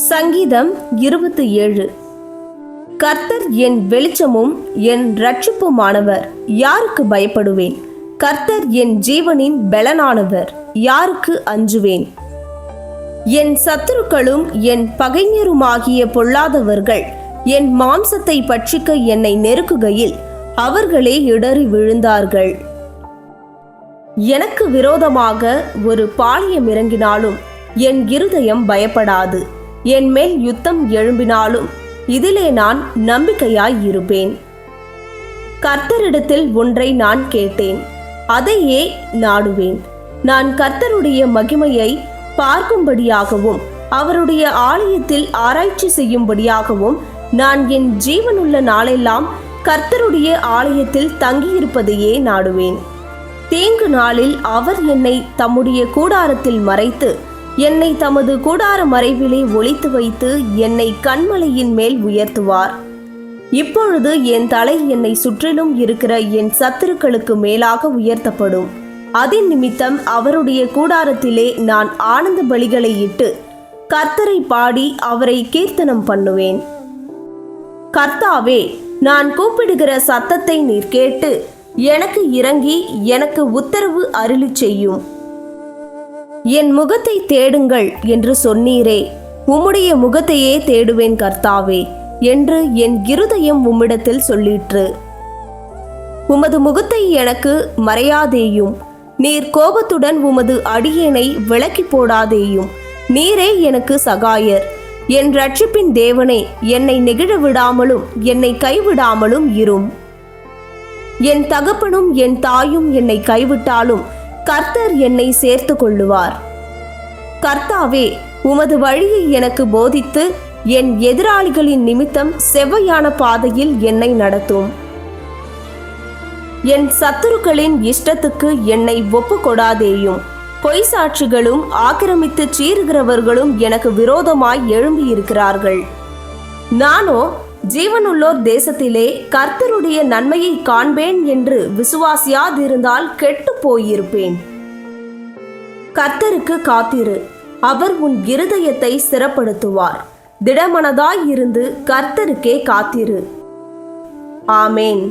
சங்கீதம் 27. கர்த்தர் என் வெளிச்சமும் என் இரட்சிப்புமானவர், யாருக்கு பயப்படுவேன்? கர்த்தர் என் ஜீவனின் பெலனானவர், யாருக்கு அஞ்சுவேன்? என் சத்துருக்களும் என் பகைஞருமாகிய பொல்லாதவர்கள் என் மாம்சத்தை பட்சிக்க என்னை நெருக்குகையில் அவர்களே இடறி விழுந்தார்கள். எனக்கு விரோதமாக ஒரு பாளையம் இறங்கினாலும் என் இருதயம் பயப்படாது. என் மேல் யுத்தம் எழும்பினாலும் இதிலே நான் நம்பிக்கையாய் இருப்பேன். கர்த்தரிடத்தில் ஒன்றை நான் கேட்டேன், அதையே நாடுவேன். நான் கர்த்தருடைய மகிமையை பார்க்கும்படியாகவும் அவருடைய ஆலயத்தில் ஆராய்ச்சி செய்யும்படியாகவும் நான் என் ஜீவனுள்ள நாளெல்லாம் கர்த்தருடைய ஆலயத்தில் தங்கியிருப்பதையே நாடுவேன். தீங்கு நாளில் அவர் என்னை தம்முடைய கூடாரத்தில் மறைத்து என்னை தமது கூடார மறைவிலே ஒளித்து வைத்து என்னை கன்மலையின் மேல் உயர்த்துவார். இப்பொழுது என் தலை என்னை சுற்றிலும் இருக்கிற என் சத்துருக்களுக்கு மேலாக உயர்த்தப்படும். அதன் நிமித்தம் அவருடைய கூடாரத்திலே நான் ஆனந்த பலிகளை இட்டு கர்த்தரை பாடி அவரை கீர்த்தனம் பண்ணுவேன். கர்த்தாவே, நான் கூப்பிடுகிற சத்தத்தை நீர் கேட்டு எனக்கு இறங்கி எனக்கு உத்தரவு அருளி செய்யும். என் முகத்தை தேடுங்கள் என்று சொன்னீரே, உம்முடைய முகத்தையே தேடுவேன் கர்த்தாவே என்று என் இருதயம் உம்மிடத்தில் சொல்லிற்று. உமது முகத்தை எனக்கு மறையாதேயும், நீர் கோபத்துடன் உமது அடியேனை விலக்கி போடாதேயும். நீரே எனக்கு சகாயர், என் இரட்சிப்பின் தேவனே, என்னை நெகிழ விடாமலும் என்னை கைவிடாமலும் இரும். என் தகப்பனும் என் தாயும் என்னை கைவிட்டாலும் கர்த்தர் என்னை சேர்த்து கொள்ளுவார். கர்த்தாவே, உமது வழியை எனக்கு போதித்து என் எதிராளிகளின் நிமித்தம் செவ்வையான பாதையில் என்னை நடத்தும். என் சத்துருக்களின் இஷ்டத்துக்கு என்னை ஒப்பு கொடாதேயும். பொய் சாட்சிகளும் ஆக்கிரமித்து சீறுகிறவர்களும் எனக்கு விரோதமாய் எழும்பியிருக்கிறார்கள். நானோ ஜீவனுள்ளோர் தேசத்திலே கர்த்தருடைய நன்மையை காண்பேன் என்று விசுவாசியாதிருந்தால் கெட்டு போயிருப்பேன். கர்த்தருக்கு காத்திரு, அவர் உன் இருதயத்தை ஸ்திரப்படுத்துவார். திடமனதாய் இருந்து கர்த்தருக்கே காத்திரு. ஆமேன்.